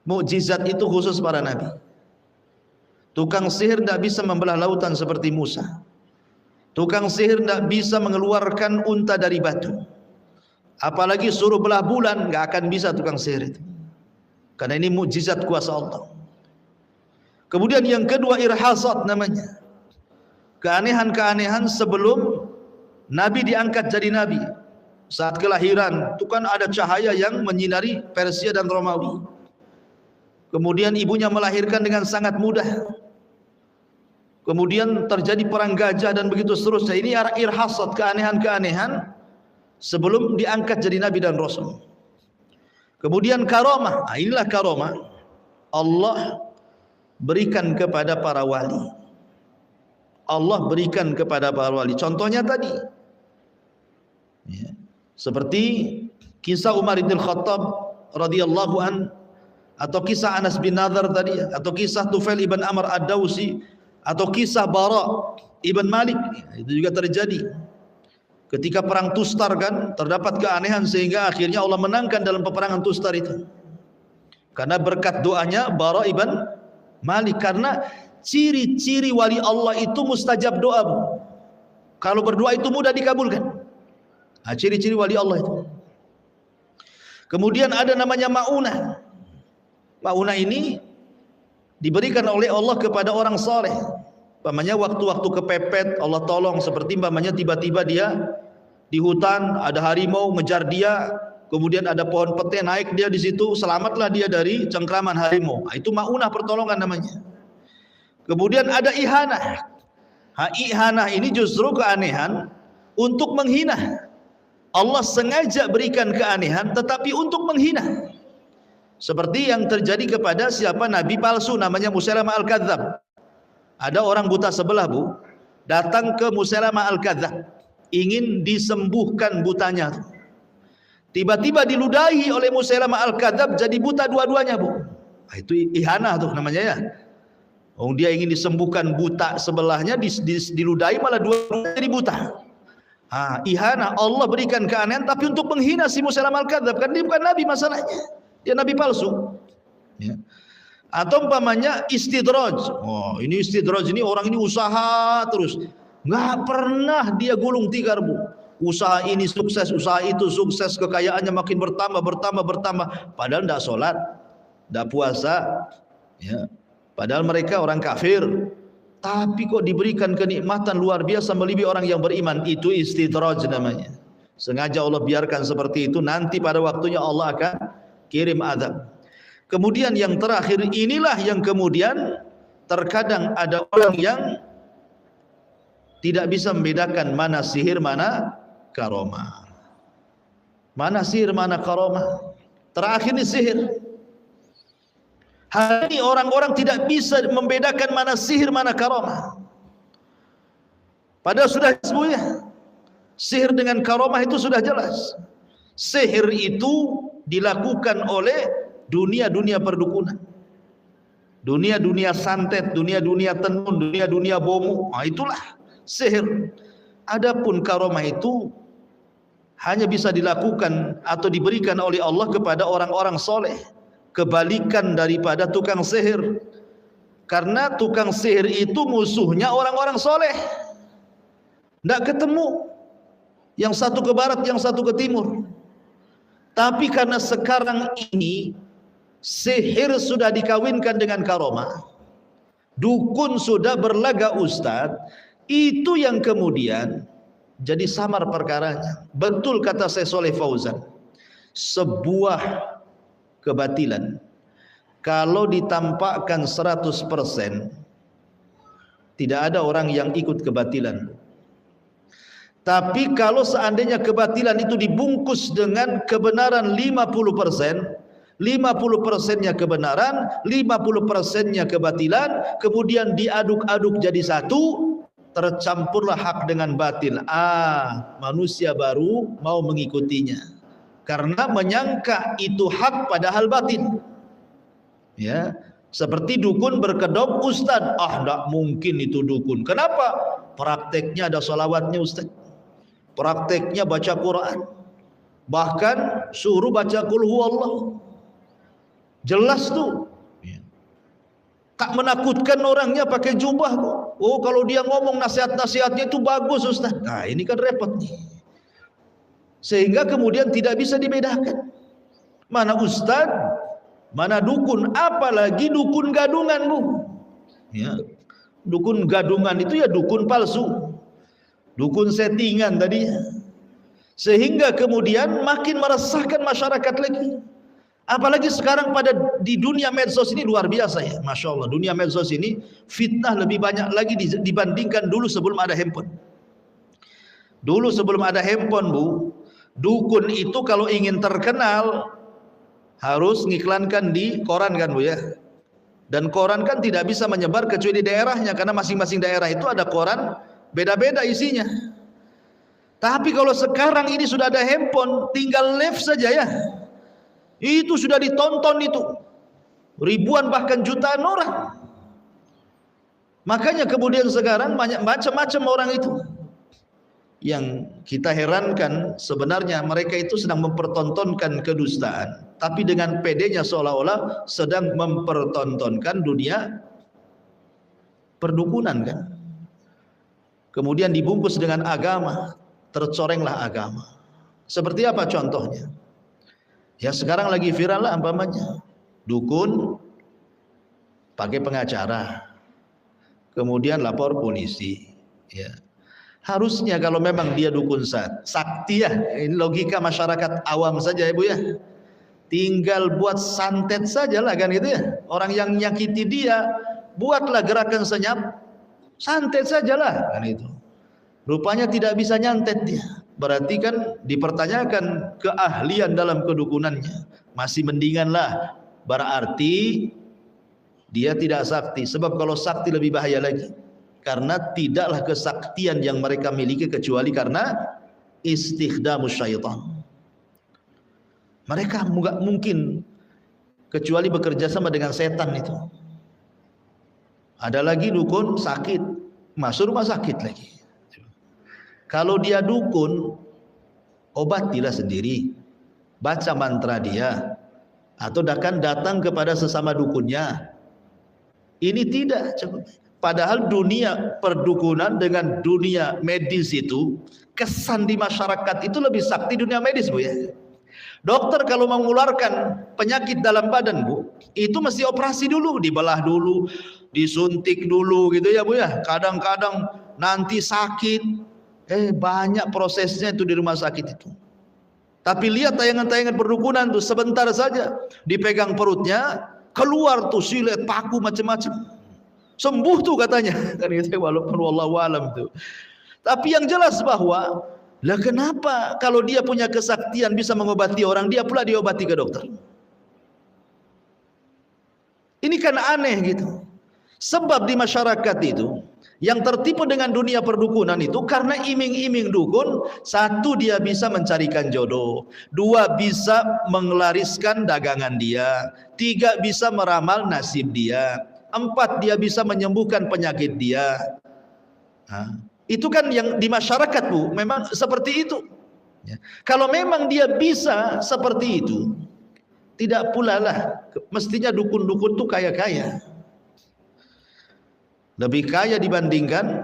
Mukjizat itu khusus para nabi. Tukang sihir tidak bisa membelah lautan seperti Musa. Tukang sihir tidak bisa mengeluarkan unta dari batu. Apalagi suruh belah bulan, nggak akan bisa tukang sihir itu. Karena ini mukjizat kuasa Allah. Kemudian yang kedua irhasat namanya. Keanehan-keanehan sebelum Nabi diangkat jadi Nabi. Saat kelahiran, itu kan ada cahaya yang menyinari Persia dan Romawi. Kemudian ibunya melahirkan dengan sangat mudah. Kemudian terjadi perang gajah dan begitu seterusnya. Ini irhasat, keanehan-keanehan sebelum diangkat jadi Nabi dan Rasul. Kemudian karamah. Nah, inilah karamah Allah berikan kepada para wali. Allah berikan kepada para wali. Contohnya tadi, ya, seperti kisah Umar bin Khattab radhiyallahu an, atau kisah Anas bin Nadhr tadi, atau kisah Tufail ibn Amr ad-Dawsi, atau kisah Bara ibn Malik. Itu juga terjadi ketika perang Tustar, kan terdapat keanehan sehingga akhirnya Allah menangkan dalam peperangan Tustar itu karena berkat doanya Bara ibn Malik. Karena ciri-ciri wali Allah itu mustajab doa, Bu. Kalau berdoa itu mudah dikabulkan. Nah, ciri-ciri wali Allah itu. Kemudian ada namanya ma'unah. Ma'unah ini diberikan oleh Allah kepada orang saleh. Umpamanya waktu-waktu kepepet Allah tolong, seperti umpamanya tiba-tiba dia di hutan ada harimau ngejar dia, kemudian ada pohon pete naik dia di situ, selamatlah dia dari cengkraman harimau. Nah, itu ma'unah, pertolongan namanya. Kemudian ada ihanah. Ihanah ini justru keanehan untuk menghina. Allah sengaja berikan keanehan tetapi untuk menghina. Seperti yang terjadi kepada siapa? Nabi palsu namanya Musailamah al-Kadzdzab. Ada orang buta sebelah, Bu, datang ke Musailamah al-Kadzdzab, ingin disembuhkan butanya. Tiba-tiba diludahi oleh Musailamah al-Kadzdzab jadi buta dua-duanya, Bu. Nah, itu ihanah tuh namanya, ya. Oh, dia ingin disembuhkan buta sebelahnya, diludahi malah dua-duanya jadi buta. Ihanah, Allah berikan keanehan tapi untuk menghina si Musailamah al-Kadzdzab, kan dia bukan nabi masalahnya, dia nabi palsu, ya. Atau umpamanya istidraj. Oh, ini istidraj, ini orang ini usaha terus, nggak pernah dia gulung tikar, Bu. Usaha ini sukses, usaha itu sukses, kekayaannya makin bertambah, padahal tidak sholat, tidak puasa, ya. Padahal mereka orang kafir, tapi kok diberikan kenikmatan luar biasa melebihi orang yang beriman. Itu istidraj namanya. Sengaja Allah biarkan seperti itu, nanti pada waktunya Allah akan kirim azab. Kemudian yang terakhir, inilah yang kemudian terkadang ada orang yang tidak bisa membedakan mana sihir, mana karamah. Mana sihir, mana karamah. Terakhir ini sihir. Hari ini orang-orang tidak bisa membedakan mana sihir, mana karamah. Padahal sudah semuanya. Sihir dengan karamah itu sudah jelas. Sihir itu dilakukan oleh dunia-dunia perdukunan, dunia-dunia santet, dunia-dunia tenun, dunia-dunia bomu. Nah, itulah sihir. Adapun karamah itu hanya bisa dilakukan atau diberikan oleh Allah kepada orang-orang soleh, kebalikan daripada tukang sihir. Karena tukang sihir itu musuhnya orang-orang soleh, tidak ketemu, yang satu ke barat, yang satu ke timur. Tapi karena sekarang ini sihir sudah dikawinkan dengan karamah, dukun sudah berlaga ustadz, itu yang kemudian jadi samar perkaranya. Betul kata Syekh Shalih Fauzan, sebuah kebatilan kalau ditampakkan 100%, tidak ada orang yang ikut kebatilan. Tapi kalau seandainya kebatilan itu dibungkus dengan kebenaran 50%, 50%-nya kebenaran, 50%-nya kebatilan, kemudian diaduk-aduk jadi satu, tercampurlah hak dengan batil. Manusia baru mau mengikutinya karena menyangka itu hak padahal batil. Ya, seperti dukun berkedok ustad, enggak mungkin itu dukun. Kenapa? Prakteknya ada salawatnya ustad, prakteknya baca Quran, bahkan suruh baca qul huwallah. Jelas tuh. Tak menakutkan orangnya pakai jubah kok. Oh, kalau dia ngomong nasihat-nasihatnya itu bagus Ustaz. Nah, ini kan repot nih. Sehingga kemudian tidak bisa dibedakan. Mana ustaz, mana dukun, apalagi dukun gadungan, Bu. Ya. Dukun gadungan itu ya dukun palsu. Dukun settingan tadi. Sehingga kemudian makin meresahkan masyarakat lagi. Apalagi sekarang di dunia medsos ini luar biasa ya. Masya Allah, dunia medsos ini fitnah lebih banyak lagi dibandingkan dulu sebelum ada handphone. Dulu sebelum ada handphone, Bu, dukun itu kalau ingin terkenal harus ngiklankan di koran kan, Bu ya. Dan koran kan tidak bisa menyebar kecuali di daerahnya, karena masing-masing daerah itu ada koran beda-beda isinya. Tapi kalau sekarang ini sudah ada handphone, tinggal live saja ya, itu sudah ditonton itu ribuan bahkan jutaan orang. Makanya kemudian sekarang banyak macam-macam orang itu. Yang kita herankan sebenarnya mereka itu sedang mempertontonkan kedustaan, tapi dengan pedenya seolah-olah sedang mempertontonkan dunia perdukunan kan. Kemudian dibungkus dengan agama, tercorenglah agama. Seperti apa contohnya? Ya sekarang lagi viral lah umpamanya, dukun pakai pengacara, kemudian lapor polisi. Ya. Harusnya kalau memang dia dukun sakti ya, ini logika masyarakat awam saja ya Bu ya, tinggal buat santet saja lah kan gitu ya. Orang yang nyakiti dia, buatlah gerakan senyap, santet sajalah kan itu. Rupanya tidak bisa nyantet dia, berarti kan dipertanyakan keahlian dalam kedukunannya. Masih mendinganlah, berarti dia tidak sakti. Sebab kalau sakti lebih bahaya lagi, karena tidaklah kesaktian yang mereka miliki kecuali karena istikhdamus syaitan. Mereka enggak mungkin kecuali bekerja sama dengan setan itu. Ada lagi dukun sakit, masuk rumah sakit lagi. Kalau dia dukun, obatilah sendiri, baca mantra dia, atau akan datang kepada sesama dukunnya. Ini tidak, coba. Padahal dunia perdukunan dengan dunia medis itu, kesan di masyarakat itu lebih sakti dunia medis Bu ya. Dokter kalau mengeluarkan penyakit dalam badan Bu, itu mesti operasi dulu, dibelah dulu, disuntik dulu gitu ya Bu ya. Kadang-kadang nanti sakit, banyak prosesnya itu di rumah sakit itu. Tapi lihat tayangan-tayangan perdukunan tuh, sebentar saja dipegang perutnya, keluar tuh silet, paku, macam-macam. Sembuh tuh katanya, kan gitu, walaupun wallahu alam tuh. Tapi yang jelas bahwa, lah kenapa kalau dia punya kesaktian bisa mengobati orang, dia pula diobati ke dokter? Ini kan aneh gitu. Sebab di masyarakat itu yang tertipu dengan dunia perdukunan itu karena iming-iming dukun. Satu, dia bisa mencarikan jodoh. Dua, bisa menglariskan dagangan dia. Tiga, bisa meramal nasib dia. Empat, dia bisa menyembuhkan penyakit dia. Nah, itu kan yang di masyarakat Bu, memang seperti itu ya. Kalau memang dia bisa seperti itu, tidak pula lah mestinya dukun-dukun itu kaya-kaya, lebih kaya dibandingkan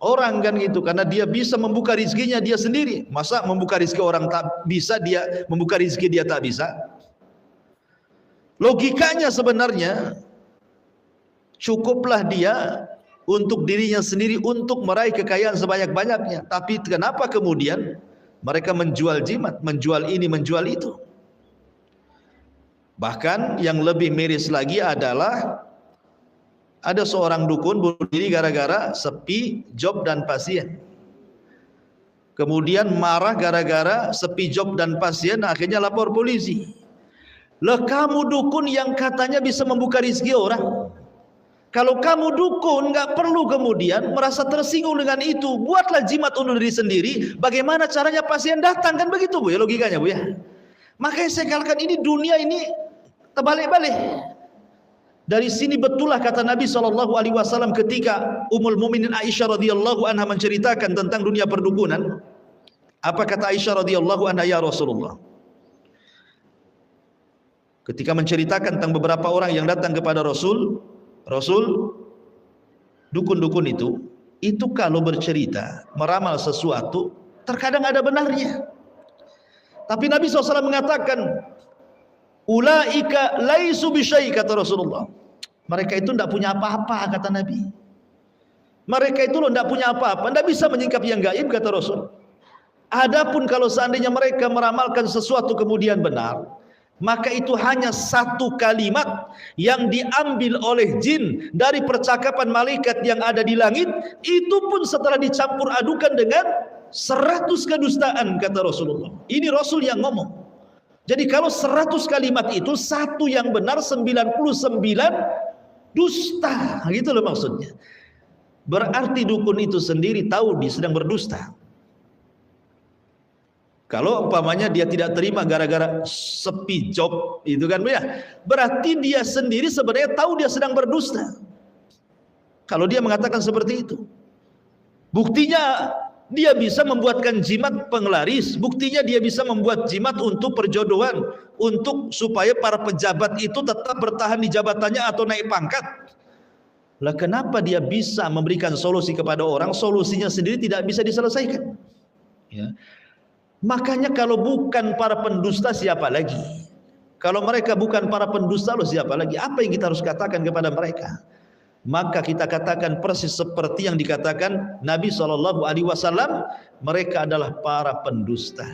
orang kan gitu, karena dia bisa membuka rizkinya dia sendiri. Masa membuka rizki orang tak bisa, dia membuka rizki dia tak bisa? Logikanya sebenarnya cukuplah dia untuk dirinya sendiri untuk meraih kekayaan sebanyak-banyaknya. Tapi kenapa kemudian mereka menjual jimat, menjual ini, menjual itu? Bahkan yang lebih miris lagi adalah ada seorang dukun bunuh diri gara-gara sepi job dan pasien. Kemudian marah gara-gara sepi job dan pasien, akhirnya lapor polisi. Lah kamu dukun yang katanya bisa membuka rezeki orang. Kalau kamu dukun, nggak perlu kemudian merasa tersinggung dengan itu. Buatlah jimat undur diri sendiri. Bagaimana caranya pasien datang, kan begitu Bu ya logikanya Bu ya. Makanya saya katakan ini dunia ini terbalik-balik. Dari sini betullah kata Nabi SAW ketika Ummul Mukminin Aisyah radhiyallahu anha menceritakan tentang dunia perdukunan. Apa kata Aisyah radhiyallahu anha, ya Rasulullah, ketika menceritakan tentang beberapa orang yang datang kepada Rasul, dukun-dukun itu kalau bercerita, meramal sesuatu, terkadang ada benarnya. Tapi Nabi SAW mengatakan, ulaika laisu bisyai, kata Rasulullah. Mereka itu tidak punya apa-apa, kata Nabi. Mereka itu tidak punya apa-apa, tidak bisa menyingkap yang gaib, kata Rasul. Adapun kalau seandainya mereka meramalkan sesuatu kemudian benar, maka itu hanya satu kalimat yang diambil oleh jin dari percakapan malaikat yang ada di langit, itu pun setelah dicampur adukan dengan 100 kedustaan, kata Rasulullah. Ini Rasul yang ngomong. Jadi kalau 100 kalimat itu satu yang benar, 99 dusta, gitu loh maksudnya. Berarti dukun itu sendiri tahu dia sedang berdusta. Kalau umpamanya dia tidak terima gara-gara sepi job, itu kan ya, berarti dia sendiri sebenarnya tahu dia sedang berdusta. Kalau dia mengatakan seperti itu, buktinya dia bisa membuatkan jimat penglaris, buktinya dia bisa membuat jimat untuk perjodohan, untuk supaya para pejabat itu tetap bertahan di jabatannya atau naik pangkat. Lah kenapa dia bisa memberikan solusi kepada orang, solusinya sendiri tidak bisa diselesaikan? Ya. Makanya kalau bukan para pendusta siapa lagi? Kalau mereka bukan para pendusta, loh siapa lagi? Apa yang kita harus katakan kepada mereka? Maka kita katakan persis seperti yang dikatakan Nabi SAW, mereka adalah para pendusta.